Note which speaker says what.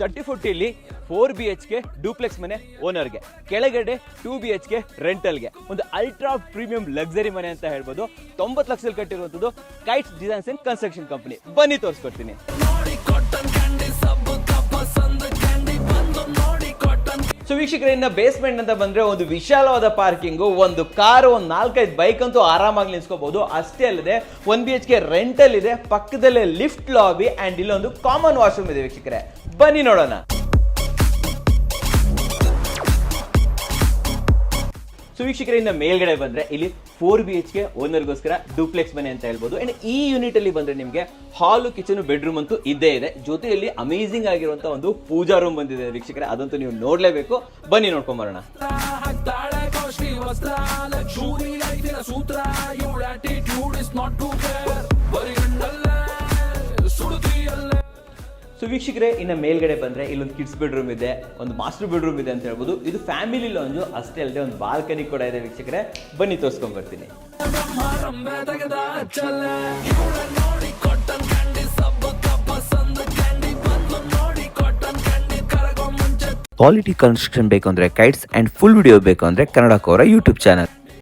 Speaker 1: 3040 4BHK duplex ಮನೆ ಓನರ್ಗೆ, ಕೆಳಗಡೆ 2BHK ರೆಂಟಲ್ಗೆ, ಒಂದು ಅಲ್ಟ್ರಾ ಪ್ರೀಮಿಯಂ ಲಕ್ಸರಿ ಮನೆ ಅಂತ ಹೇಳ್ಬೋದು. 90 ಲಕ್ಷದಲ್ಲಿ ಕಟ್ಟಿರುವಂಥದ್ದು Kites Designs and Construction company. ಬನ್ನಿ ತೋರಿಸ್ಕೊಡ್ತೀನಿ. ಸೊ ವೀಕ್ಷಕರೇ, ಇನ್ನ ಬೇಸ್ಮೆಂಟ್ ಅಂತ ಬಂದ್ರೆ ಒಂದು ವಿಶಾಲವಾದ ಪಾರ್ಕಿಂಗು, ಒಂದು ಕಾರು, ಒಂದು 4-5 ಬೈಕ್ ಅಂತೂ ಆರಾಮಾಗಿ ನಿಲ್ಸ್ಕೋಬಹುದು. ಅಷ್ಟೇ ಅಲ್ಲದೆ 1BHK ರೆಂಟಲ್ ಇದೆ, ಪಕ್ಕದಲ್ಲೇ ಲಿಫ್ಟ್ ಲಾಬಿ ಅಂಡ್ ಇಲ್ಲೊಂದು ಕಾಮನ್ ವಾಶ್ರೂಮ್ ಇದೆ. ವೀಕ್ಷಕರೇ ಬನ್ನಿ ನೋಡೋಣ. ಸೊ ವೀಕ್ಷಕರೇ, ಇನ್ನ ಮೇಲ್ಗಡೆ ಬಂದ್ರೆ ಇಲ್ಲಿ 4BHK ಓನರ್ಗೋಸ್ಕರ ಡೂಪ್ಲೆಕ್ಸ್ ಮನೆ ಅಂತ ಹೇಳ್ಬೋದು. ಅಂಡ್ ಈ ಯೂನಿಟ್ ಅಲ್ಲಿ ಬಂದ್ರೆ ನಿಮಗೆ ಹಾಲು, ಕಿಚನ್, ಬೆಡ್ರೂಮ್ ಅಂತೂ ಇದ್ದೇ ಇದೆ. ಜೊತೆಯಲ್ಲಿ ಅಮೇಸಿಂಗ್ ಆಗಿರುವಂತ ಒಂದು ಪೂಜಾ ರೂಮ್ ಬಂದಿದೆ ವೀಕ್ಷಕರೇ, ಅದಂತೂ ನೀವು ನೋಡ್ಲೇಬೇಕು. ಬನ್ನಿ ನೋಡ್ಕೊಂಡ್ ಬರೋಣ. ಸೊ ವೀಕ್ಷಕರೇ, ಇನ್ನು ಮೇಲ್ಗಡೆ ಬಂದ್ರೆ ಇಲ್ಲೊಂದು ಕಿಡ್ಸ್ ಬೆಡ್ರೂಮ್ ಇದೆ, ಒಂದು ಮಾಸ್ಟರ್ ಬೆಡ್ರೂಮ್ ಇದೆ ಅಂತ ಹೇಳ್ಬೋದು. ಇದು ಫ್ಯಾಮಿಲಿ ಲಾಂಜು. ಅಷ್ಟೇ ಅಲ್ಲದೆ ಒಂದು ಬಾಲ್ಕನಿ ಕೂಡ ಇದೆ ವೀಕ್ಷಕರೇ. ಬನ್ನಿ ತೋರಿಸ್ಕೊಂಡ್ ಬರ್ತೀನಿ.
Speaker 2: ಕ್ವಾಲಿಟಿ ಕನ್ಸ್ಟ್ರಕ್ಷನ್ ಬೇಕು ಅಂದ್ರೆ ಕೈಟ್ಸ್ ಅಂಡ್ ಫುಲ್ ವಿಡಿಯೋ ಬೇಕು ಅಂದ್ರೆ ಕನ್ನಡ ಕೋರ ಯೂಟ್ಯೂಬ್ ಚಾನಲ್.